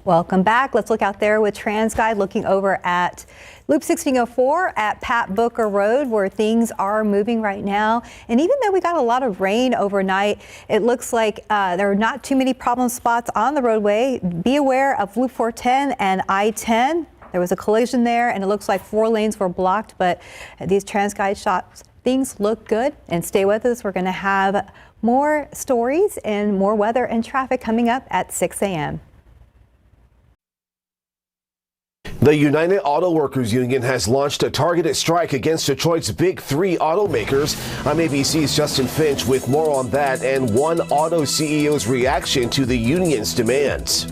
Welcome back. Let's look out there with TransGuide looking over at Loop 1604 at Pat Booker Road, where things are moving right now. And even though we got a lot of rain overnight, it looks like there are not too many problem spots on the roadway. Be aware of Loop 410 and I-10. There was a collision there, and it looks like 4 lanes were blocked, but these TransGuide shots, things look good. And stay with us. We're going to have more stories and more weather and traffic coming up at 6 a.m. The United Auto Workers Union has launched a targeted strike against Detroit's big 3 automakers. I'm ABC's Justin Finch with more on that and one auto CEO's reaction to the union's demands.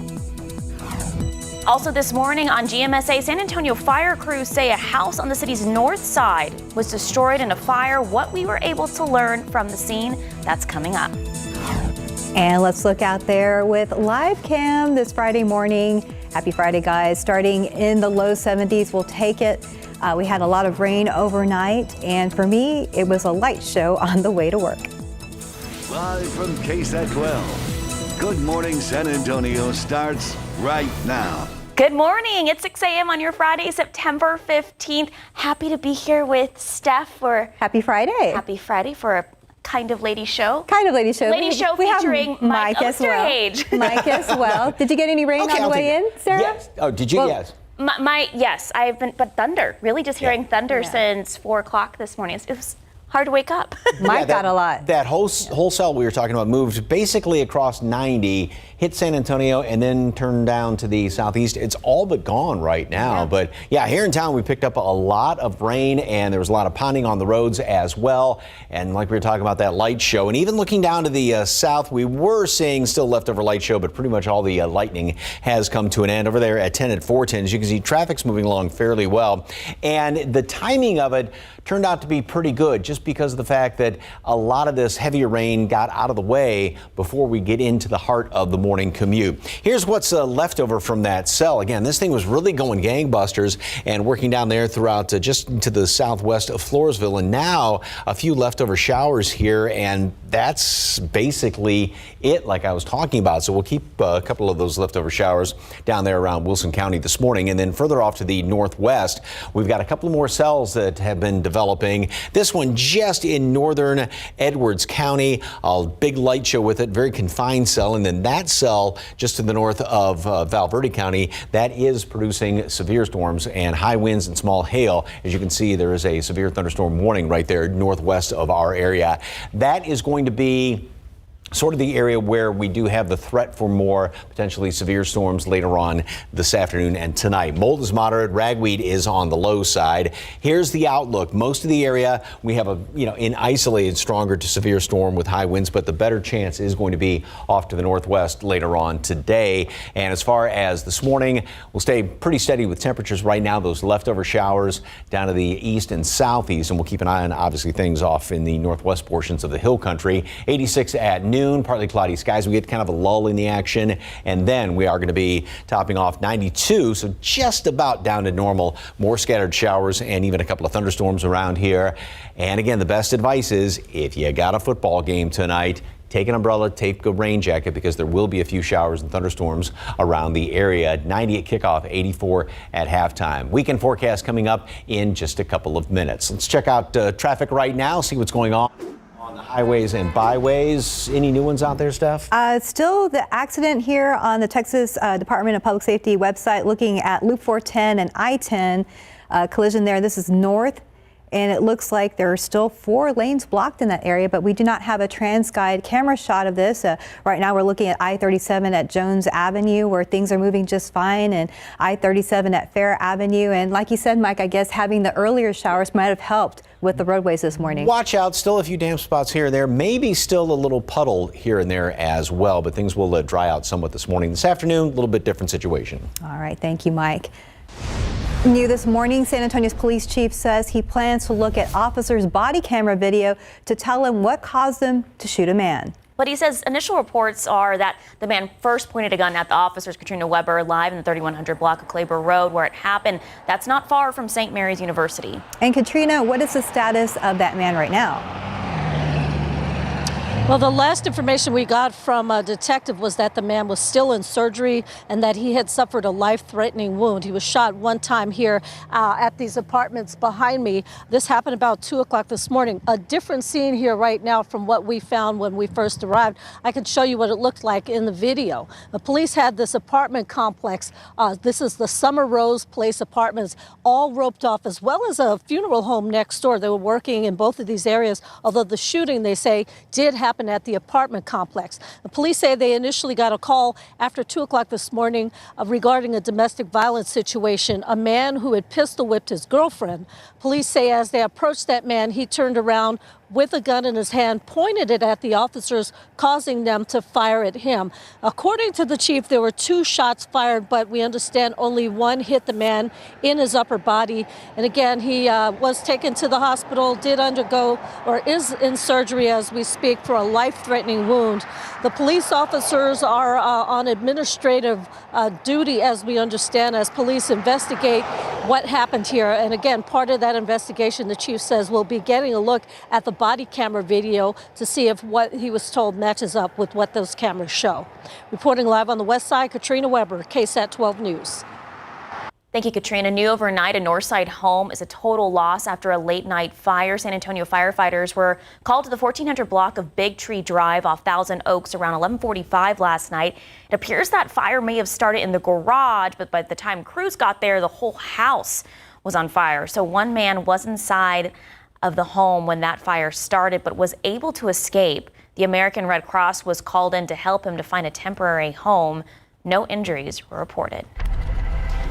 Also this morning on GMSA, San Antonio fire crews say a house on the city's north side was destroyed in a fire. What we were able to learn from the scene, that's coming up. And let's look out there with live cam this Friday morning. Happy Friday, guys. Starting in the low 70s, we'll take it. We had a lot of rain overnight, and for me, it was a light show on the way to work. Live from KSAT 12. Good Morning San Antonio starts right now. Good morning. It's 6 a.m. on your Friday, September 15th. Happy to be here with Steph for Happy Friday. Happy Friday for a Kind of Lady Show. Kind of Lady Show. Lady Show featuring Mike as well. Mike as well. Did you get any rain on the way in, Sarah? Yes. Oh, did you? Yes. Yes, I've been, but thunder. Really just hearing thunder since 4 o'clock this morning. It was hard to wake up. Mike got a lot. That whole cell we were talking about moved basically across 90, hit San Antonio, and then turned down to the southeast. It's all but gone right now. But yeah, here in town we picked up a lot of rain, and there was a lot of ponding on the roads as well. And like we were talking about that light show, and even looking down to the south, we were seeing still leftover light show, but pretty much all the lightning has come to an end. Over there at 10 at 410, as you can see, traffic's moving along fairly well. And the timing of it turned out to be pretty good, just because of the fact that a lot of this heavier rain got out of the way before we get into the heart of the morning commute. Here's what's left over from that cell. Again, this thing was really going gangbusters and working down there throughout just to the southwest of Floresville, and now a few leftover showers here, and that's basically it, like I was talking about. So we'll keep a couple of those leftover showers down there around Wilson County this morning, and then further off to the northwest, we've got a couple more cells that have been developing. This one just in northern Edwards County, a big light show with it, very confined cell, and then that cell just to the north of Val Verde County, that is producing severe storms and high winds and small hail. As you can see, there is a severe thunderstorm warning right there northwest of our area. That is going to be sort of the area where we do have the threat for more potentially severe storms later on this afternoon and tonight. Mold is moderate. Ragweed is on the low side. Here's the outlook. Most of the area we have an isolated stronger to severe storm with high winds, but the better chance is going to be off to the northwest later on today. And as far as this morning, we'll stay pretty steady with temperatures right now. Those leftover showers down to the east and southeast, and we'll keep an eye on obviously things off in the northwest portions of the hill country. 86 at noon. Partly cloudy skies. We get kind of a lull in the action, and then we are going to be topping off 92, so just about down to normal. More scattered showers and even a couple of thunderstorms around here. And again, the best advice is if you got a football game tonight, take an umbrella, take a rain jacket, because there will be a few showers and thunderstorms around the area. 90 at kickoff, 84 at halftime. Weekend forecast coming up in just a couple of minutes. Let's check out traffic right now, see what's going on the highways and byways. Any new ones out there, Steph? Still the accident here on the Texas Department of Public Safety website, looking at Loop 410 and I-10 collision there. This is north, and it looks like there are still 4 lanes blocked in that area, but we do not have a TransGuide camera shot of this. Right now we're looking at I-37 at Jones Avenue, where things are moving just fine, and I-37 at Fair Avenue. And like you said, Mike, I guess having the earlier showers might have helped with the roadways this morning. Watch out, still a few damp spots here and there, maybe still a little puddle here and there as well, but things will dry out somewhat this morning. This afternoon, a little bit different situation. All right, thank you, Mike. New this morning, San Antonio's police chief says he plans to look at officers' body camera video to tell him what caused them to shoot a man. But he says initial reports are that the man first pointed a gun at the officers. Katrina Weber live in the 3100 block of Claber Road where it happened. That's not far from St. Mary's University. And Katrina, what is the status of that man right now? Well, the last information we got from a detective was that the man was still in surgery and that he had suffered a life-threatening wound. He was shot one time here at these apartments behind me. This happened about 2 o'clock this morning. A different scene here right now from what we found when we first arrived. I can show you what it looked like in the video. The police had this apartment complex. This is the Summer Rose Place apartments, all roped off, as well as a funeral home next door. They were working in both of these areas, although the shooting, they say, did happen at the apartment complex. The police say they initially got a call after 2 o'clock this morning regarding a domestic violence situation, a man who had pistol whipped his girlfriend. Police say as they approached that man, he turned around with a gun in his hand, pointed it at the officers, causing them to fire at him. According to the chief, there were 2 shots fired, but we understand only one hit the man in his upper body. And again, he was taken to the hospital, did undergo or is in surgery as we speak for a life-threatening wound. The police officers are on administrative duty, as we understand, as police investigate what happened here. And again, part of that investigation, the chief says, will be getting a look at the body camera video to see if what he was told matches up with what those cameras show. Reporting live on the west side, Katrina Weber, KSAT 12 News. Thank you, Katrina. New overnight, a Northside home is a total loss after a late-night fire. San Antonio firefighters were called to the 1400 block of Big Tree Drive off Thousand Oaks around 11:45 last night. It appears that fire may have started in the garage, but by the time crews got there, the whole house was on fire. So one man was inside of the home when that fire started, but was able to escape. The American Red Cross was called in to help him to find a temporary home. No injuries were reported.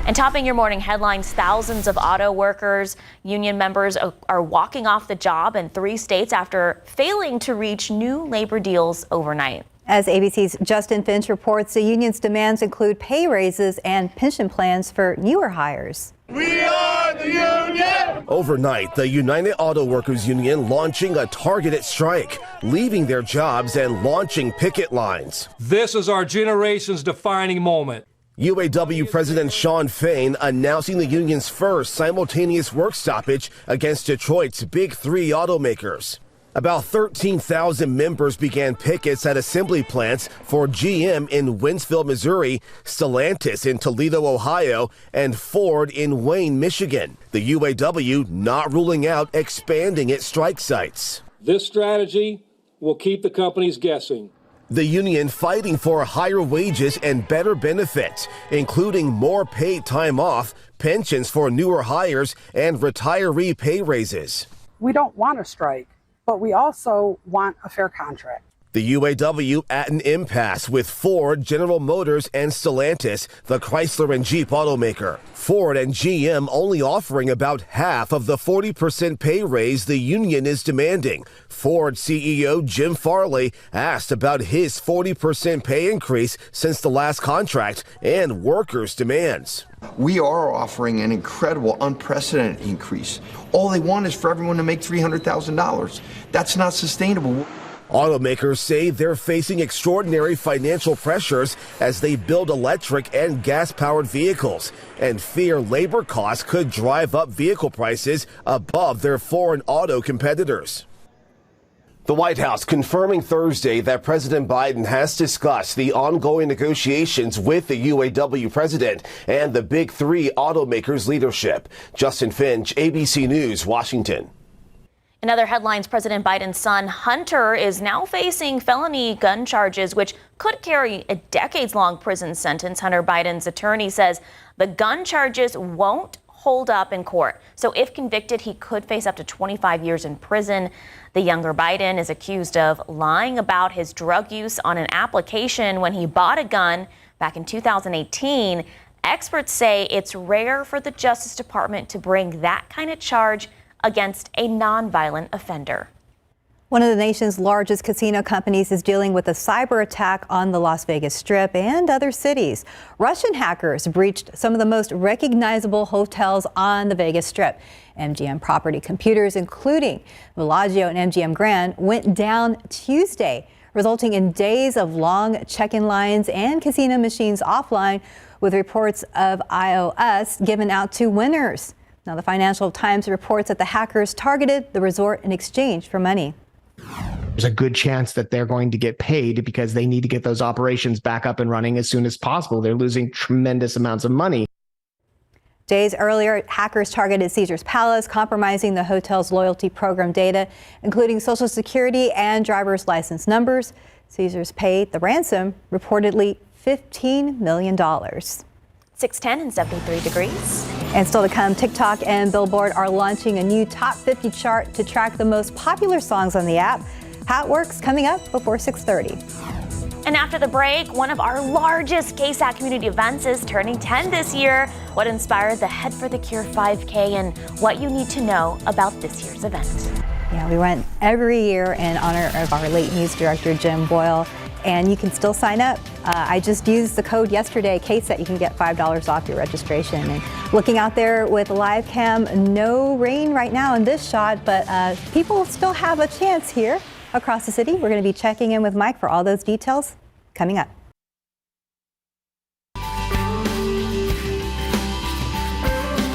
And topping your morning headlines, thousands of auto workers, union members are walking off the job in 3 states after failing to reach new labor deals overnight. As ABC's Justin Finch reports, the union's demands include pay raises and pension plans for newer hires. We are the union! Overnight, the United Auto Workers Union launching a targeted strike, leaving their jobs and launching picket lines. This is our generation's defining moment. UAW President Shawn Fain announcing the union's first simultaneous work stoppage against Detroit's Big 3 automakers. About 13,000 members began pickets at assembly plants for GM in Winsfield, Missouri, Stellantis in Toledo, Ohio, and Ford in Wayne, Michigan. The UAW not ruling out expanding its strike sites. This strategy will keep the companies guessing. The union fighting for higher wages and better benefits, including more paid time off, pensions for newer hires, and retiree pay raises. We don't want a strike, but we also want a fair contract. The UAW at an impasse with Ford, General Motors, and Stellantis, the Chrysler and Jeep automaker. Ford and GM only offering about half of the 40% pay raise the union is demanding. Ford CEO Jim Farley asked about his 40% pay increase since the last contract and workers' demands. We are offering an incredible, unprecedented increase. All they want is for everyone to make $300,000. That's not sustainable. Automakers say they're facing extraordinary financial pressures as they build electric and gas-powered vehicles and fear labor costs could drive up vehicle prices above their foreign auto competitors. The White House confirming Thursday that President Biden has discussed the ongoing negotiations with the UAW president and the Big 3 automakers leadership. Justin Finch, ABC News, Washington. In other headlines, President Biden's son, Hunter, is now facing felony gun charges, which could carry a decades-long prison sentence. Hunter Biden's attorney says the gun charges won't hold up in court. So if convicted, he could face up to 25 years in prison. The younger Biden is accused of lying about his drug use on an application when he bought a gun back in 2018. Experts say it's rare for the Justice Department to bring that kind of charge against a nonviolent offender. One of the nation's largest casino companies is dealing with a cyber attack on the Las Vegas Strip and other cities. Russian hackers breached some of the most recognizable hotels on the Vegas Strip. MGM property computers, including Bellagio and MGM Grand, went down Tuesday, resulting in days of long check-in lines and casino machines offline, with reports of iOS given out to winners. Now, the Financial Times reports that the hackers targeted the resort in exchange for money. there's a good chance that they're going to get paid because they need to get those operations back up and running as soon as possible. They're losing tremendous amounts of money. Days earlier, hackers targeted Caesars Palace, compromising the hotel's loyalty program data, including Social Security and driver's license numbers. Caesars paid the ransom, reportedly $15 million. 6:10 and 73 degrees. And still to come, TikTok and Billboard are launching a new top 50 chart to track the most popular songs on the app. How it works coming up before 6:30. And after the break, one of our largest KSAT community events is turning 10 this year. What inspired the Head for the Cure 5K and what you need to know about this year's event. Yeah, we run every year in honor of our late news director, Jim Boyle. And you can still sign up. I just used the code yesterday, KSAT. You can get $5 off your registration. And looking out there with live cam, no rain right now in this shot, but people still have a chance here across the city. We're going to be checking in with Mike for all those details coming up.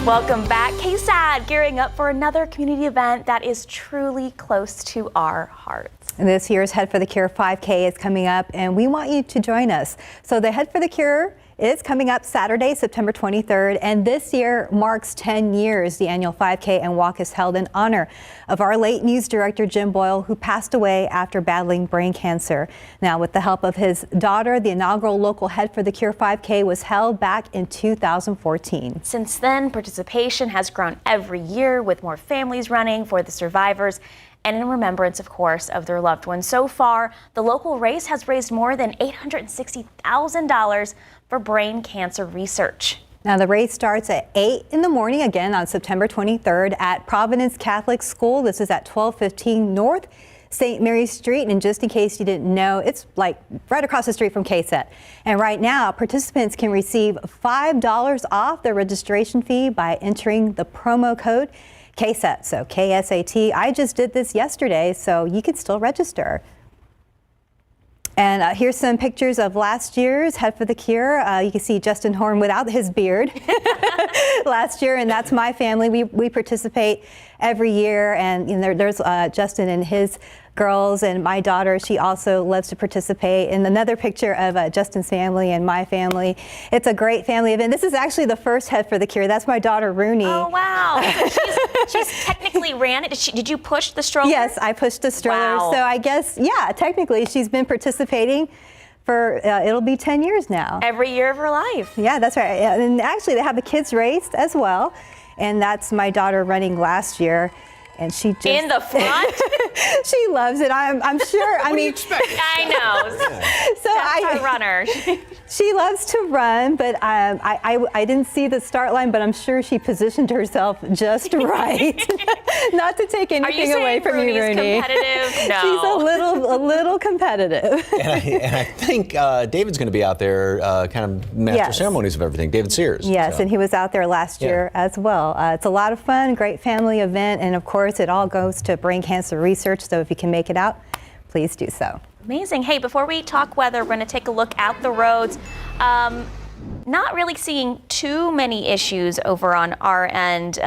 Welcome back. KSAT gearing up for another community event that is truly close to our hearts. This year's Head for the Cure 5K is coming up, and we want you to join us. So the Head for the Cure is coming up Saturday, September 23rd, and this year marks 10 years. The annual 5K and walk is held in honor of our late news director, Jim Boyle, who passed away after battling brain cancer. Now, with the help of his daughter, the inaugural local Head for the Cure 5K was held back in 2014. Since then, participation has grown every year with more families running for the survivors and in remembrance, of course, of their loved ones. So far, the local race has raised more than $860,000 for brain cancer research. Now, the race starts at 8 in the morning, again on September 23rd at Providence Catholic School. This is at 1215 North St. Mary's Street. And just in case you didn't know, it's like right across the street from KSAT. And right now, participants can receive $5 off their registration fee by entering the promo code KSAT, so KSAT. I just did this yesterday, so you can still register. And here's some pictures of last year's Head for the Cure. You can see Justin Horn without his beard last year, and that's my family. We participate every year, and there's Justin and his girls, and my daughter, she also loves to participate. And another picture of Justin's family and my family. It's a great family event. This is actually the first Head for the Cure. That's my daughter, Rooney. Oh, wow. So she's technically ran it. Did you push the stroller? Yes, I pushed the stroller. Wow. So I guess, yeah, technically she's been participating for, it'll be 10 years now. Every year of her life. Yeah, that's right. And actually they have the kids raced as well. And that's my daughter running last year. And she just in the front. She loves it. I'm sure. I mean, I know. So That's a runner. She loves to run, but I didn't see the start line. But I'm sure she positioned herself just right, not to take anything away from you, Rooney. Competitive? No. She's a little competitive. And I think David's going to be out there, kind of master ceremonies of everything. David Sears. Yes, so. And he was out there last year as well. It's a lot of fun, great family event, and of course, it all goes to brain cancer research. So if you can make it out, please do so. Amazing. Hey, before we talk weather, we're going to take a look at the roads. Not really seeing too many issues over on our end.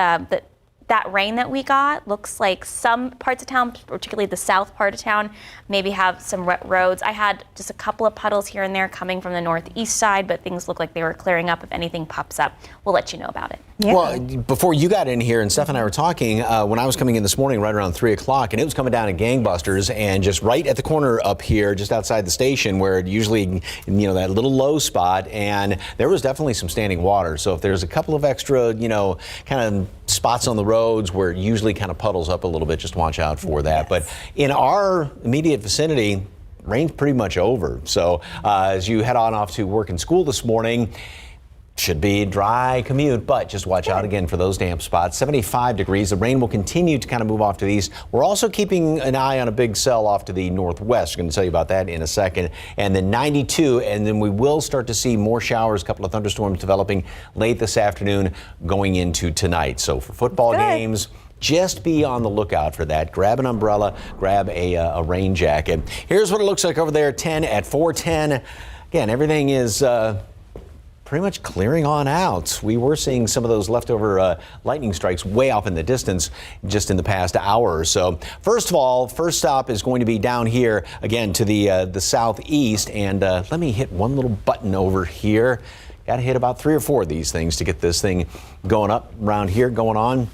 That rain that we got looks like some parts of town, particularly the south part of town, maybe have some wet roads. I had just a couple of puddles here and there coming from the northeast side, but things look like they were clearing up. If anything pops up, we'll let you know about it. Yeah. Well, before you got in here, and Steph and I were talking, when I was coming in this morning right around 3 o'clock, and it was coming down in gangbusters, and just right at the corner up here, just outside the station, where it usually, that little low spot, and there was definitely some standing water. So if there's a couple of extra, kind of spots on the roads where it usually kind of puddles up a little bit, just watch out for that. Yes. But in our immediate vicinity, rain's pretty much over. So as you head on off to work and school this morning, should be a dry commute, but just watch out again for those damp spots. 75 degrees. The rain will continue to kind of move off to the east. We're also keeping an eye on a big cell off to the northwest. I'm going to tell you about that in a second. And then 92, and then we will start to see more showers, a couple of thunderstorms developing late this afternoon going into tonight. So for football games, just be on the lookout for that. Grab an umbrella, grab a rain jacket. Here's what it looks like over there at 410. Again, everything is pretty much clearing on out. We were seeing some of those leftover lightning strikes way off in the distance just in the past hour or so. First of all, first stop is going to be down here again to the southeast, and let me hit one little button over here. Got to hit about 3 or 4 of these things to get this thing going up around here, going on.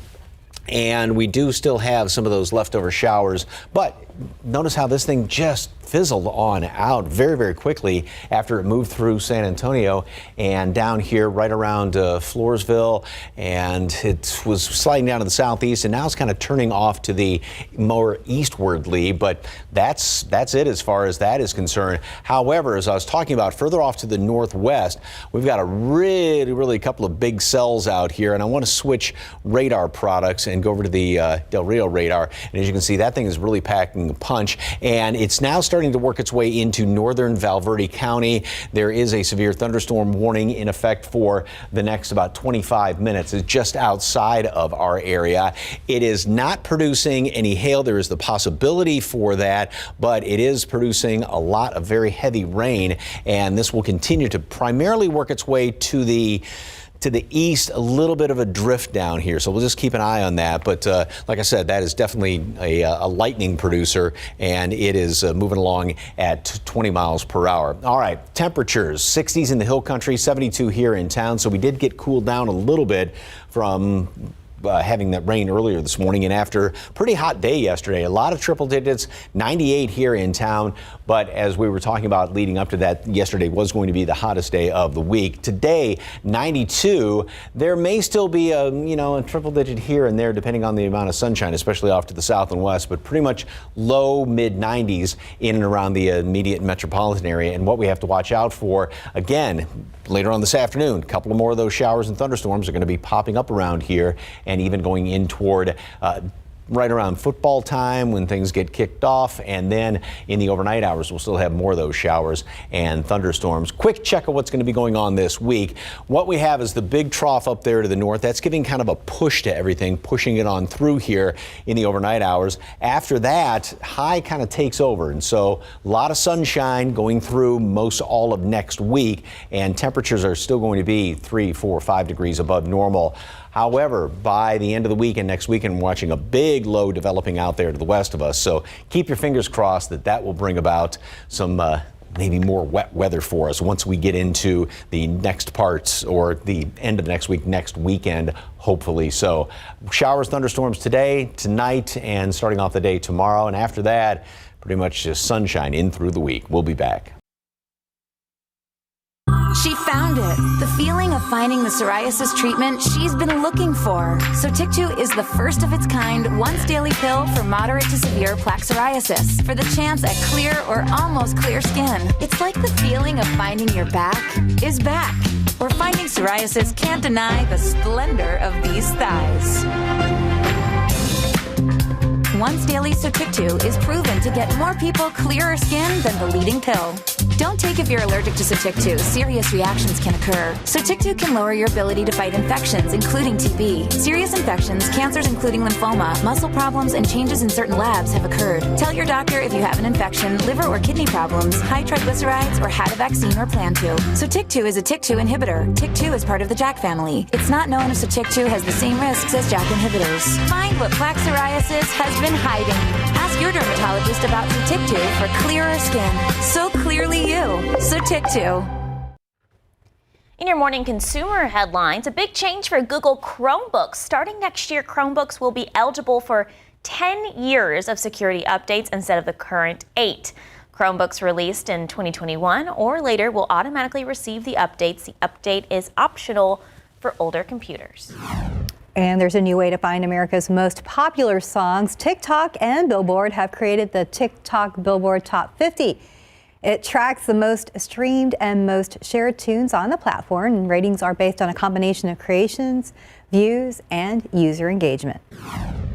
And we do still have some of those leftover showers, but notice how this thing just fizzled on out very, very quickly after it moved through San Antonio and down here right around Floresville, and it was sliding down to the southeast, and now it's kind of turning off to the more eastwardly, but that's it as far as that is concerned. However, as I was talking about, further off to the northwest, we've got a really couple of big cells out here, and I want to switch radar products and go over to the Del Rio radar, and as you can see, that thing is really packing a punch, and it's now starting to work its way into northern Valverde County. There is a severe thunderstorm warning in effect for the next about 25 minutes. It's just outside of our area. It is not producing any hail. There is the possibility for that, but it is producing a lot of very heavy rain, and this will continue to primarily work its way to the east, a little bit of a drift down here. So we'll just keep an eye on that. But like I said, that is definitely a lightning producer, and it is moving along at 20 miles per hour. All right, temperatures, 60s in the hill country, 72 here in town. So we did get cooled down a little bit from having that rain earlier this morning, and after pretty hot day yesterday, a lot of triple digits, 98 here in town. But as we were talking about leading up to that, yesterday was going to be the hottest day of the week. Today, 92. There may still be a triple digit here and there depending on the amount of sunshine, especially off to the south and west, but pretty much low mid 90s in and around the immediate metropolitan area. And what we have to watch out for, again, later on this afternoon, a couple of more of those showers and thunderstorms are going to be popping up around here, and even going in toward right around football time when things get kicked off, and then in the overnight hours we'll still have more of those showers and thunderstorms. Quick check of what's going to be going on this week. What we have is the big trough up there to the north. That's giving kind of a push to everything, pushing it on through here in the overnight hours. After that, high kind of takes over, and so a lot of sunshine going through most all of next week, and temperatures are still going to be 3, 4, 5 degrees above normal. However, by the end of the week and next weekend, we're watching a big low developing out there to the west of us. So keep your fingers crossed that will bring about some maybe more wet weather for us once we get into the next parts or the end of next week, next weekend, hopefully. So showers, thunderstorms today, tonight, and starting off the day tomorrow. And after that, pretty much just sunshine in through the week. We'll be back. She found it, the feeling of finding the psoriasis treatment she's been looking for. Sotyktu is the first of its kind once daily pill for moderate to severe plaque psoriasis for the chance at clear or almost clear skin. It's like the feeling of finding your back is back, or finding psoriasis can't deny the splendor of these thighs. Once daily Sotyktu is proven to get more people clearer skin than the leading pill. Don't take if you're allergic to Sotyktu. Serious reactions can occur. Sotyktu can lower your ability to fight infections, including TB. Serious infections, cancers including lymphoma, muscle problems, and changes in certain labs have occurred. Tell your doctor if you have an infection, liver or kidney problems, high triglycerides, or had a vaccine or plan to. Sotyktu is a TYK2 inhibitor. TYK2 is part of the JAK family. It's not known if Sotyktu has the same risks as JAK inhibitors. Find what plaque psoriasis has been hiding. Ask your dermatologist about Sotyktu for clearer skin. So clearly you. Sotyktu. In your morning consumer headlines, a big change for Google Chromebooks. Starting next year, Chromebooks will be eligible for 10 years of security updates instead of the current 8. Chromebooks released in 2021 or later will automatically receive the updates. The update is optional for older computers. And there's a new way to find America's most popular songs. TikTok and Billboard have created the TikTok Billboard Top 50. It tracks the most streamed and most shared tunes on the platform, and ratings are based on a combination of creations, views, and user engagement.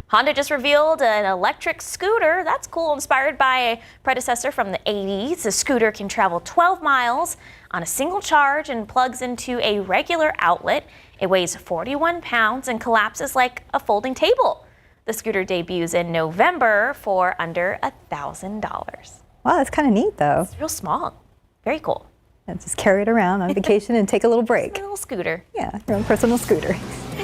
Honda just revealed an electric scooter. That's cool, inspired by a predecessor from the 80s. The scooter can travel 12 miles on a single charge and plugs into a regular outlet. It weighs 41 pounds and collapses like a folding table. The scooter debuts in November for under $1,000. Wow, that's kind of neat, though. It's real small. Very cool. And just carry it around on vacation and take a little break. A little scooter. Yeah, your own personal scooter.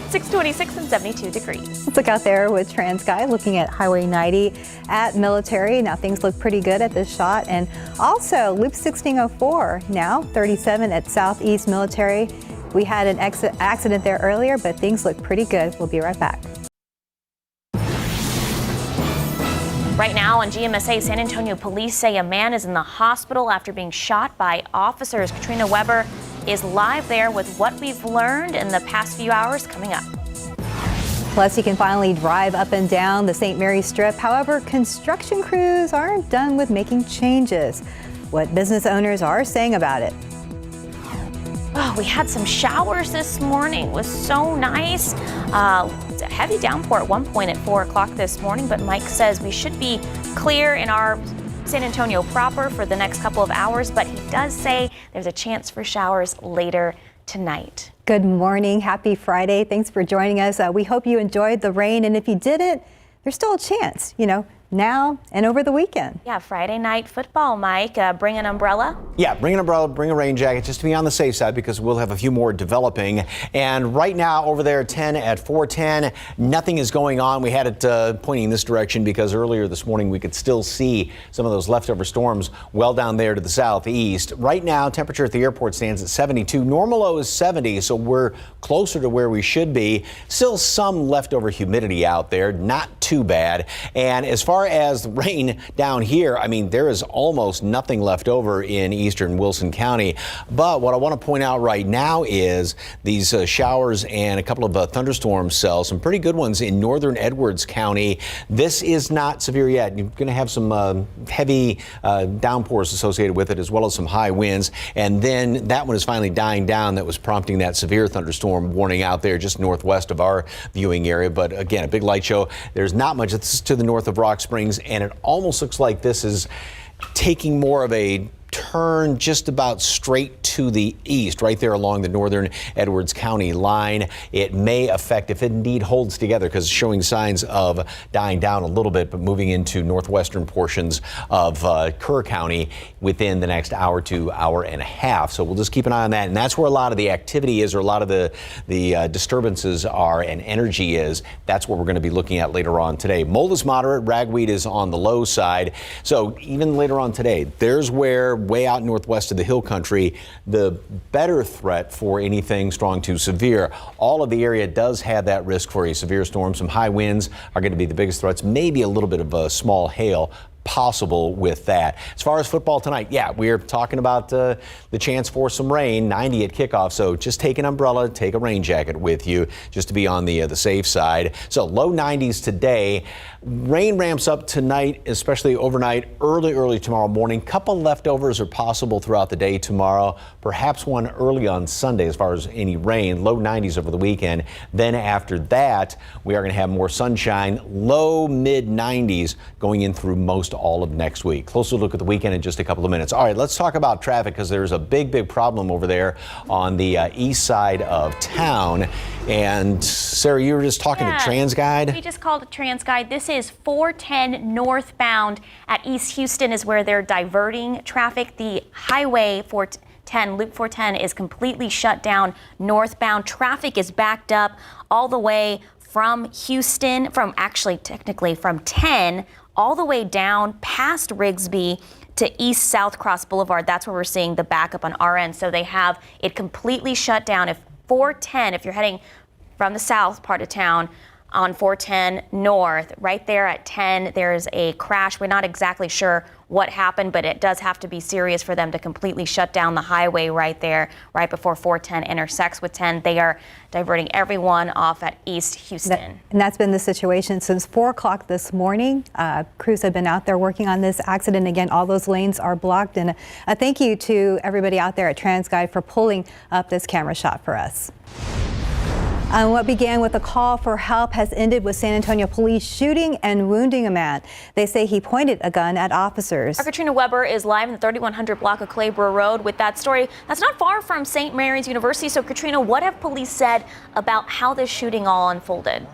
626 and 72 degrees. Let's look out there with TransGuide looking at Highway 90 at Military. Now things look pretty good at this shot. And also Loop 1604 now 37 at Southeast Military. We had an accident there earlier, but things look pretty good. We'll be right back. Right now on GMSA, San Antonio police say a man is in the hospital after being shot by officers. Katrina Weber is live there with what we've learned in the past few hours coming up. Plus, you can finally drive up and down the St. Mary's Strip. However, construction crews aren't done with making changes. What business owners are saying about it. Oh, we had some showers this morning. It was so nice. It's a heavy downpour at one point at 4 o'clock this morning, but Mike says we should be clear in our San Antonio proper for the next couple of hours, but he does say there's a chance for showers later tonight. Good morning. Happy Friday. Thanks for joining us. We hope you enjoyed the rain, and if you didn't, there's still a chance, now and over the weekend. Yeah, Friday night football, Mike. Bring an umbrella. Yeah, bring an umbrella, bring a rain jacket, just to be on the safe side because we'll have a few more developing. And right now over there at 410, nothing is going on. We had it pointing in this direction because earlier this morning we could still see some of those leftover storms well down there to the southeast. Right now, temperature at the airport stands at 72. Normal low is 70, so we're closer to where we should be. Still some leftover humidity out there, not too bad. And as far as the rain down here, I mean, there is almost nothing left over in eastern Wilson County. But what I want to point out right now is these showers and a couple of thunderstorm cells, some pretty good ones in northern Edwards County. This is not severe yet. You're going to have some heavy downpours associated with it, as well as some high winds. And then that one is finally dying down. That was prompting that severe thunderstorm warning out there just northwest of our viewing area. But again, a big light show. There's not much. It's to the north of Rock Springs, and it almost looks like this is taking more of a turn just about straight to the east, right there along the northern Edwards County line. It may affect, if it indeed holds together, because it's showing signs of dying down a little bit, but moving into northwestern portions of Kerr County within the next hour to hour and a half. So we'll just keep an eye on that. And that's where a lot of the activity is, or a lot of the disturbances are and energy is. That's what we're going to be looking at later on today. Mold is moderate. Ragweed is on the low side. So even later on today, there's where way out northwest of the hill country, the better threat for anything strong to severe. All of the area does have that risk for a severe storm. Some high winds are going to be the biggest threats, maybe a little bit of a small hail possible with that. As far as football tonight, yeah, we're talking about the chance for some rain, 90 at kickoff. So just take an umbrella, take a rain jacket with you just to be on the safe side. So low 90s today. Rain ramps up tonight, especially overnight, early tomorrow morning. Couple leftovers are possible throughout the day tomorrow. Perhaps one early on Sunday as far as any rain. Low 90s over the weekend. Then after that, we are going to have more sunshine. Low mid 90s going in through most all of next week. Closer look at the weekend in just a couple of minutes. All right, let's talk about traffic because there's a big problem over there on the east side of town. And Sarah, you were just talking to TransGuide. We just called it TransGuide. This is 410 northbound at East Houston is where they're diverting traffic. The highway 410, Loop 410 is completely shut down northbound. Traffic is backed up all the way from Houston, technically from 10 all the way down past Rigsby to East South Cross Boulevard. That's where we're seeing the backup on our end. So they have it completely shut down. If 410, if you're heading from the south part of town on 410 north, right there at 10, there's a crash. We're not exactly sure what happened, but it does have to be serious for them to completely shut down the highway right there, right before 410 intersects with 10. They are diverting everyone off at East Houston. And that's been the situation since 4 o'clock this morning. Crews have been out there working on this accident. Again, all those lanes are blocked. And a thank you to everybody out there at TransGuide for pulling up this camera shot for us. What began with a call for help has ended with San Antonio police shooting and wounding a man. They say he pointed a gun at officers. Our Katrina Weber is live in the 3100 block of Clayborough Road with that story. That's not far from St. Mary's University. So Katrina, what have police said about how this shooting all unfolded?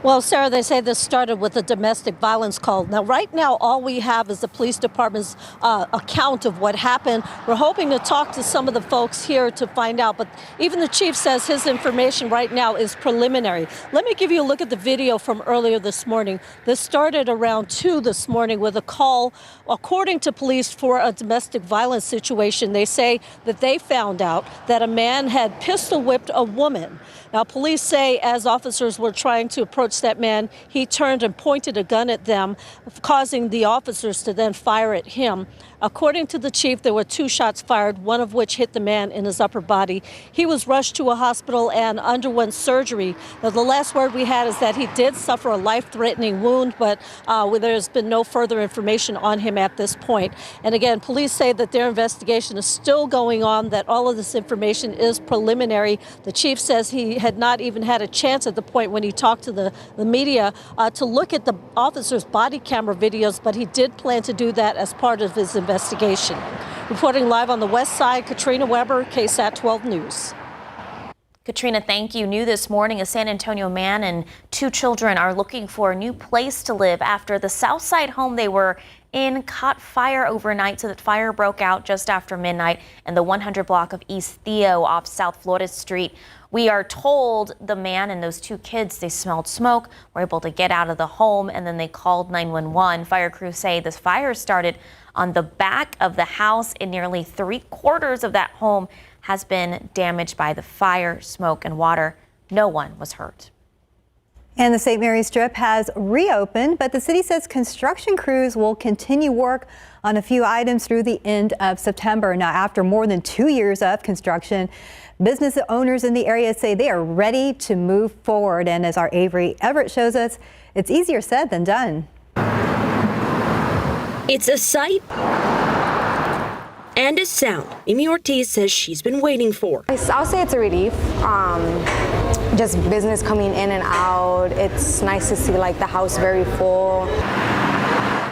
Well, Sarah, they say this started with a domestic violence call. Now, right now, all we have is the police department's account of what happened. We're hoping to talk to some of the folks here to find out, but even the chief says his information right now is preliminary. Let me give you a look at the video from earlier this morning. This started around 2 this morning with a call, according to police, for a domestic violence situation. They say that they found out that a man had pistol whipped a woman. Now, police say as officers were trying to approach that man, he turned and pointed a gun at them, causing the officers to then fire at him. According to the chief, there were 2 shots fired, one of which hit the man in his upper body. He was rushed to a hospital and underwent surgery. Now, the last word we had is that he did suffer a life-threatening wound, but there's been no further information on him at this point. And again, police say that their investigation is still going on, that all of this information is preliminary. The chief says he had not even had a chance at the point when he talked to the media to look at the officers' body camera videos, but he did plan to do that as part of his investigation. Reporting live on the west side, Katrina Weber, KSAT 12 News. Katrina, thank you. New this morning, a San Antonio man and 2 children are looking for a new place to live after the south side home they were in caught fire overnight. So that fire broke out just after midnight in the 100 block of East Theo off South Florida Street. We are told the man and those 2 kids, they smelled smoke, were able to get out of the home, and then they called 911. Fire crews say this fire started on the back of the house, and nearly 3/4 of that home has been damaged by the fire, smoke, and water. No one was hurt. And the St. Mary's Strip has reopened, but the city says construction crews will continue work on a few items through the end of September. Now, after more than 2 years of construction, business owners in the area say they are ready to move forward. And as our Avery Everett shows us, it's easier said than done. It's a sight and a sound Amy Ortiz says she's been waiting for. I'll say it's a relief. Just business coming in and out. It's nice to see like the house very full.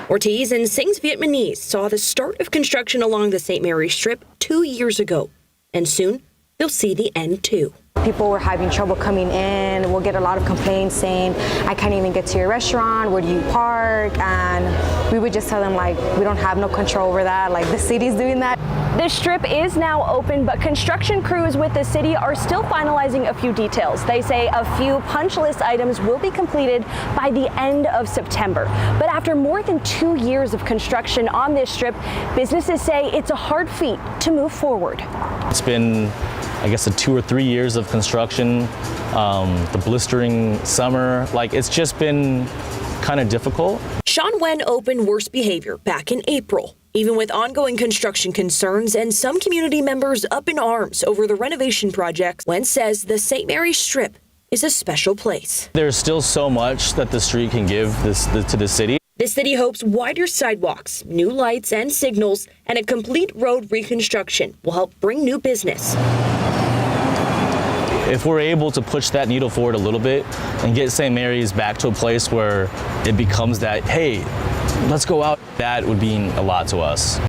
Ortiz and Sings Vietnamese saw the start of construction along the St. Mary's Strip 2 years ago, and soon they'll see the end too. People were having trouble coming in. We'll get a lot of complaints saying, I can't even get to your restaurant. Where do you park? And we would just tell them, like, we don't have no control over that. Like, the city's doing that. The Strip is now open, but construction crews with the city are still finalizing a few details. They say a few punch list items will be completed by the end of September. But after more than 2 years of construction on this Strip, businesses say it's a hard feat to move forward. It's been, I guess, 2 or 3 years of construction, the blistering summer. Like, it's just been kind of difficult. Sean Wen opened Worst Behavior back in April. Even with ongoing construction concerns and some community members up in arms over the renovation project, Wen says the St. Mary's Strip is a special place. There's still so much that the street can give to the city. The city hopes wider sidewalks, new lights and signals, and a complete road reconstruction will help bring new business. If we're able to push that needle forward a little bit and get St. Mary's back to a place where it becomes that, hey, let's go out, that would mean a lot to us.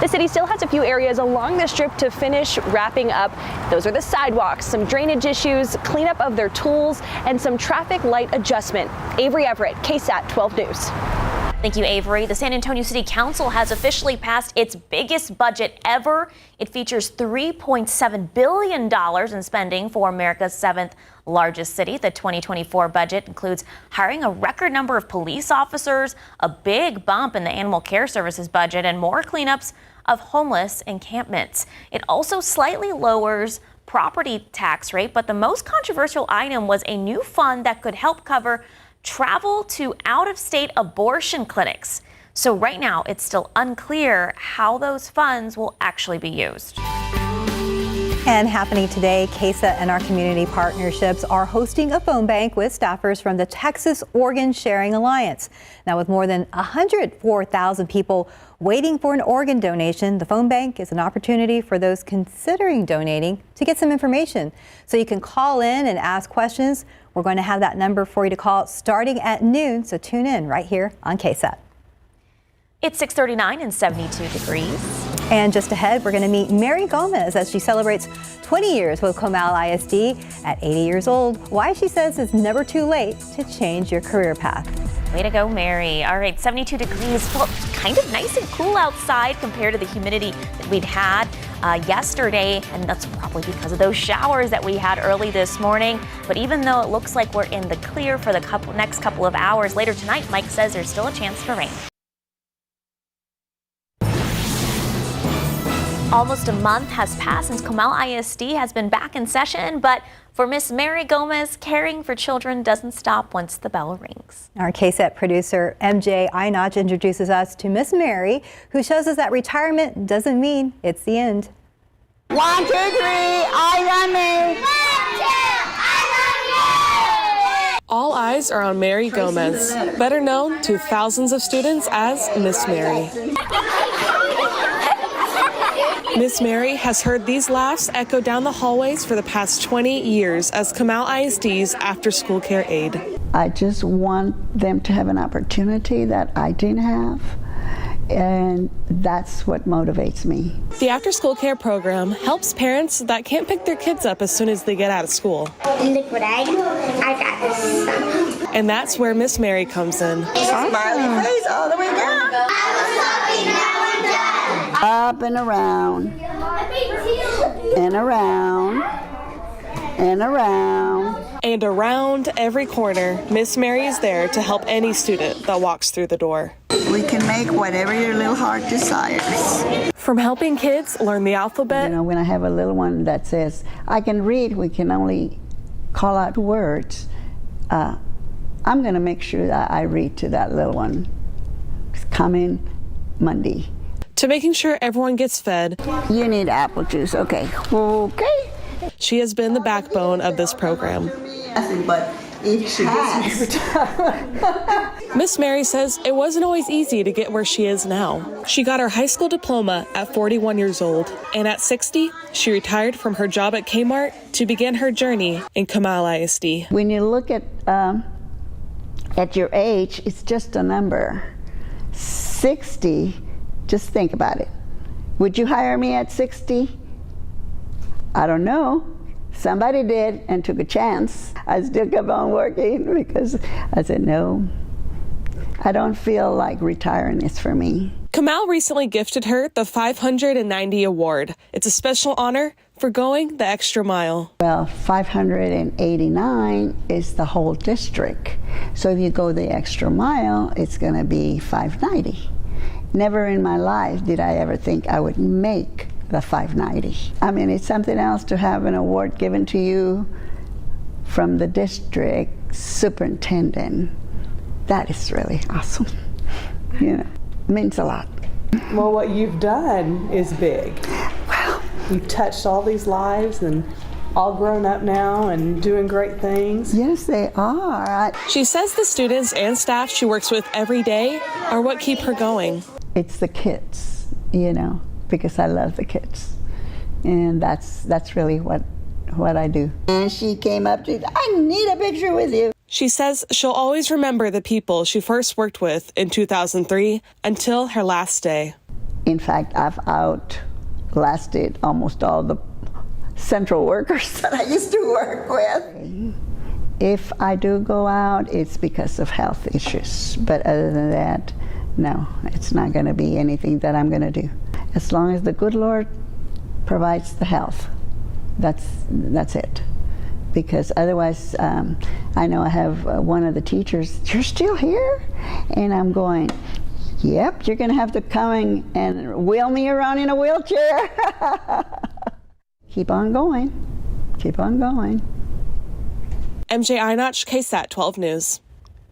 The city still has a few areas along the Strip to finish wrapping up. Those are the sidewalks, some drainage issues, cleanup of their tools, and some traffic light adjustment. Avery Everett, KSAT 12 News. Thank you, Avery. The San Antonio City Council has officially passed its biggest budget ever. It features $3.7 billion in spending for America's 7th largest city. The 2024 budget includes hiring a record number of police officers, a big bump in the animal care services budget, and more cleanups of homeless encampments. It also slightly lowers property tax rate, but the most controversial item was a new fund that could help cover travel to out-of-state abortion clinics. So right now, it's still unclear how those funds will actually be used. And happening today, KSAT and our community partnerships are hosting a phone bank with staffers from the Texas Organ Sharing Alliance. Now, with more than 104,000 people waiting for an organ donation, the phone bank is an opportunity for those considering donating to get some information. So you can call in and ask questions. We're going to have that number for you to call starting at noon, so tune in right here on KSAT. It's 6:39 and 72 degrees. And just ahead, we're going to meet Mary Gomez as she celebrates 20 years with Comal ISD at 80 years old. Why she says it's never too late to change your career path. Way to go, Mary. All right, 72 degrees. Well, kind of nice and cool outside compared to the humidity that we'd had yesterday, and that's probably because of those showers that we had early this morning. But even though it looks like we're in the clear for the next couple of hours, later tonight, Mike says there's still a chance for rain. Almost a month has passed since Comal ISD has been back in session, but for Miss Mary Gomez, caring for children doesn't stop once the bell rings. Our KSAT producer, MJ Einach, introduces us to Miss Mary, who shows us that retirement doesn't mean it's the end. 1, 2, 3, I love me. 1, 2, I love you. All eyes are on Mary Gomez, better known to thousands of students as Miss Mary. Miss Mary has heard these laughs echo down the hallways for the past 20 years as Comal ISD's after-school care aide. I just want them to have an opportunity that I didn't have, and that's what motivates me. The after-school care program helps parents that can't pick their kids up as soon as they get out of school. Look what I got this. And that's where Miss Mary comes in. Smiley face all the way down. Up and around, and around, and around. And around every corner, Miss Mary is there to help any student that walks through the door. We can make whatever your little heart desires. From helping kids learn the alphabet. You know, when I have a little one that says, I can read, we can only call out words. I'm going to make sure that I read to that little one. It's coming Monday. To making sure everyone gets fed. You need apple juice, okay. Okay. She has been the backbone of this program. But it has. Miss Mary says it wasn't always easy to get where she is now. She got her high school diploma at 41 years old, and at 60, she retired from her job at Kmart to begin her journey in Comal ISD. When you look at your age, it's just a number. 60. Just think about it. Would you hire me at 60? I don't know. Somebody did and took a chance. I still kept on working because I said, no, I don't feel like retiring is for me. Comal recently gifted her the 590 award. It's a special honor for going the extra mile. Well, 589 is the whole district. So if you go the extra mile, it's going to be 590. Never in my life did I ever think I would make the 590. I mean, it's something else to have an award given to you from the district superintendent. That is really awesome. You know, it means a lot. Well, what you've done is big. Wow. You've touched all these lives and all grown up now and doing great things. Yes, they are. She says the students and staff she works with every day are what keep her going. It's the kids, you know, because I love the kids. And that's really what I do. And she came up to me, I need a picture with you. She says she'll always remember the people she first worked with in 2003 until her last day. In fact, I've outlasted almost all the central workers that I used to work with. If I do go out, it's because of health issues. But other than that, no, it's not going to be anything that I'm going to do. As long as the good Lord provides the health, that's it. Because otherwise, I know I have one of the teachers, you're still here? And I'm going, yep, you're going to have to come and wheel me around in a wheelchair. Keep on going. Keep on going. MJ Einach, KSAT 12 News.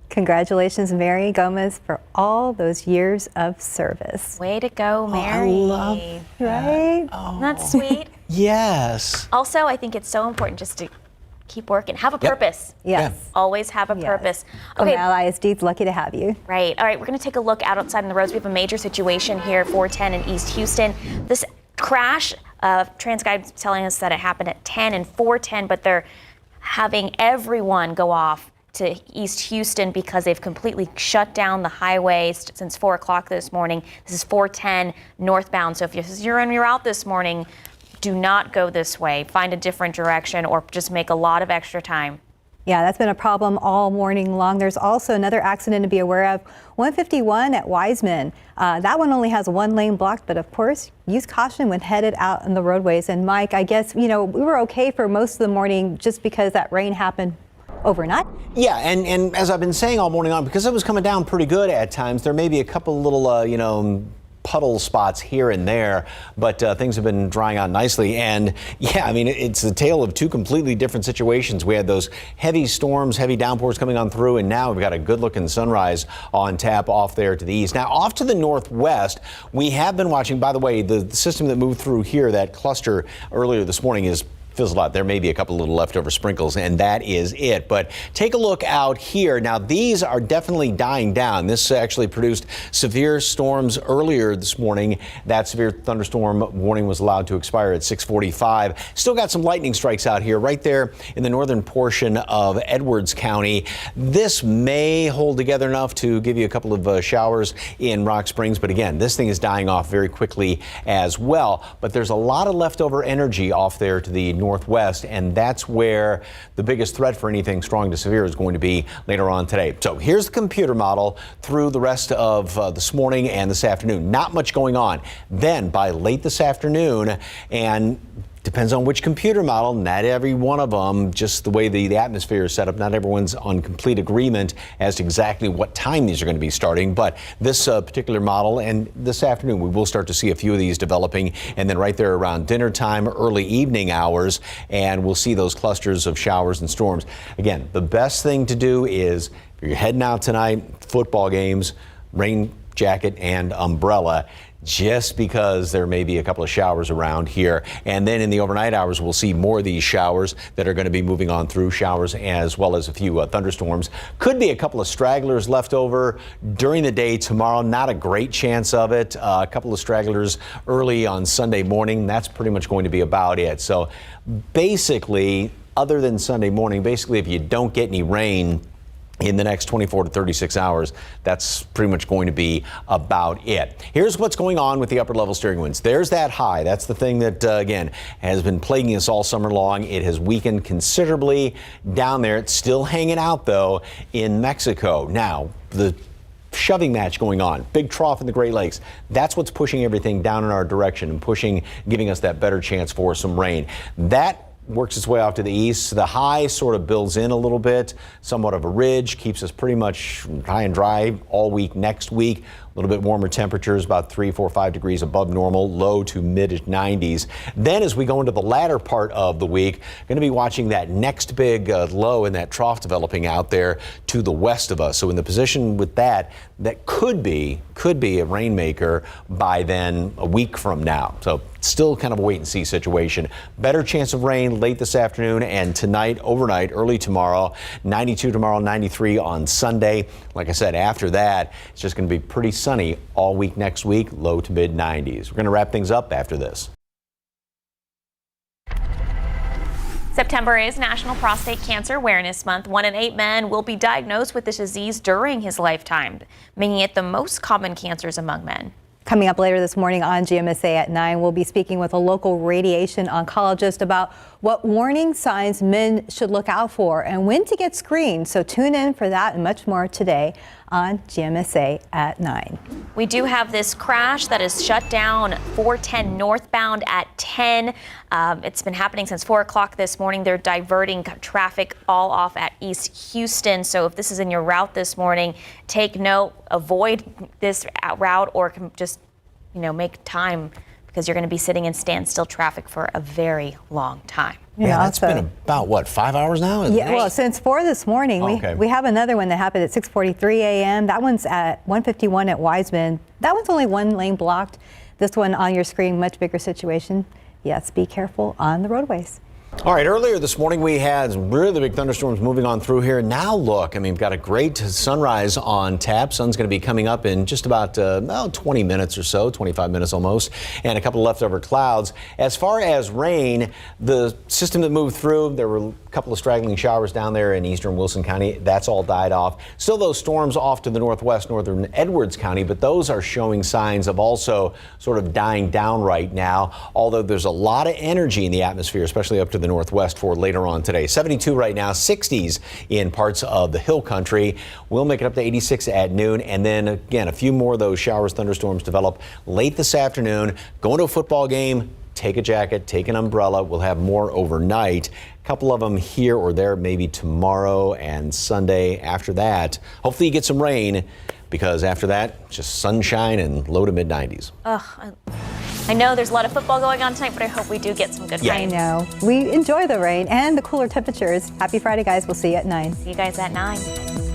Congratulations, Mary Gomez, for all those years of service. Way to go, Mary. I love right? Isn't that sweet? Yes. Also, I think it's so important just to keep working. Have a purpose. Yes. Yeah. Always have a purpose. Okay. Comal ISD's lucky to have you. Right. All right, we're going to take a look outside on the roads. We have a major situation here, 410 in East Houston. This crash, TransGuide's telling us that it happened at 10 and 410, but they're having everyone go off to East Houston because they've completely shut down the highway since 4 o'clock this morning. This is 410 northbound. So if you're on your route this morning, do not go this way. Find a different direction or just make a lot of extra time. Yeah, that's been a problem all morning long. There's also another accident to be aware of, 151 at Wiseman. That one only has one lane blocked, but of course, use caution when headed out on the roadways. And Mike, I guess, we were okay for most of the morning just because that rain happened overnight. Yeah, and as I've been saying all morning long, because it was coming down pretty good at times, there may be a couple little, puddle spots here and there, but things have been drying out nicely. And yeah, I mean, it's a tale of two completely different situations. We had those heavy storms, heavy downpours coming on through, and now we've got a good looking sunrise on tap off there to the east. Now off to the northwest, we have been watching, by the way, the system that moved through here, that cluster earlier this morning is fizzled out. There may be a couple little leftover sprinkles, and that is it. But take a look out here. Now, these are definitely dying down. This actually produced severe storms earlier this morning. That severe thunderstorm warning was allowed to expire at 6:45. Still got some lightning strikes out here, right there in the northern portion of Edwards County. This may hold together enough to give you a couple of showers in Rock Springs. But again, this thing is dying off very quickly as well. But there's a lot of leftover energy off there to the northwest, and that's where the biggest threat for anything strong to severe is going to be later on today. So here's the computer model through the rest of this morning and this afternoon. Not much going on. Then by late this afternoon, and depends on which computer model, not every one of them, just the way the atmosphere is set up, not everyone's on complete agreement as to exactly what time these are going to be starting. But this particular model, and this afternoon, we will start to see a few of these developing, and then right there around dinner time, early evening hours, and we'll see those clusters of showers and storms. Again, the best thing to do is, if you're heading out tonight, football games, rain jacket and umbrella, just because there may be a couple of showers around here. And then in the overnight hours, we'll see more of these showers that are going to be moving on through, showers as well as a few thunderstorms. Could be a couple of stragglers left over during the day tomorrow. Not a great chance of it. A couple of stragglers early on Sunday morning. That's pretty much going to be about it. So basically, other than Sunday morning, basically if you don't get any rain in the next 24 to 36 hours, that's pretty much going to be about it. Here's what's going on with the upper level steering winds. There's that high. That's the thing that, again, has been plaguing us all summer long. It has weakened considerably down there. It's still hanging out, though, in Mexico. Now, the shoving match going on, big trough in the Great Lakes. That's what's pushing everything down in our direction and giving us that better chance for some rain. That works its way off to the east. The high sort of builds in a little bit, somewhat of a ridge, keeps us pretty much high and dry all week next week. A little bit warmer temperatures, about 3, 4, 5 degrees above normal, low to mid 90s. Then as we go into the latter part of the week, going to be watching that next big low in that trough developing out there to the west of us. So in the position with that could be a rainmaker by then, a week from now. So still kind of a wait and see situation. Better chance of rain late this afternoon and tonight, overnight, early tomorrow. 92 tomorrow, 93 on Sunday. Like I said, after that, it's just going to be pretty sunny all week next week, low to mid 90s. We're going to wrap things up after this. September is National Prostate Cancer Awareness Month. 1 in 8 men will be diagnosed with this disease during his lifetime, making it the most common cancers among men. Coming up later this morning on GMSA at 9, we'll be speaking with a local radiation oncologist about what warning signs men should look out for and when to get screened. So tune in for that and much more today on GMSA at 9. We do have this crash that is shut down 410 northbound at 10. It's been happening since 4 o'clock this morning. They're diverting traffic all off at East Houston. So if this is in your route this morning, take note, avoid this route, or just, make time, because you're going to be sitting in standstill traffic for a very long time. Yeah, that's been about, 5 hours now? Yeah, well, since 4 this morning. Okay. We have another one that happened at 6:43 a.m. That one's at 151 at Wiseman. That one's only one lane blocked. This one on your screen, much bigger situation. Yes, be careful on the roadways. All right, earlier this morning we had really big thunderstorms moving on through here. Now look, I mean, we've got a great sunrise on tap. Sun's going to be coming up in just about 20 minutes or so, 25 minutes almost, and a couple of leftover clouds. As far as rain, the system that moved through, there were a couple of straggling showers down there in eastern Wilson County. That's all died off. Still those storms off to the northwest, northern Edwards County, but those are showing signs of also sort of dying down right now, although there's a lot of energy in the atmosphere, especially up to the northwest for later on today. 72 right now, 60s in parts of the hill country. We'll make it up to 86 at noon. And then again, a few more of those showers, thunderstorms develop late this afternoon. Going to a football game, take a jacket, take an umbrella. We'll have more overnight. A couple of them here or there, maybe tomorrow and Sunday. After that, hopefully you get some rain, because after that, just sunshine and low to mid 90s. I know there's a lot of football going on tonight, but I hope we do get some good rain. I know. We enjoy the rain and the cooler temperatures. Happy Friday, guys. We'll see you at 9. See you guys at 9.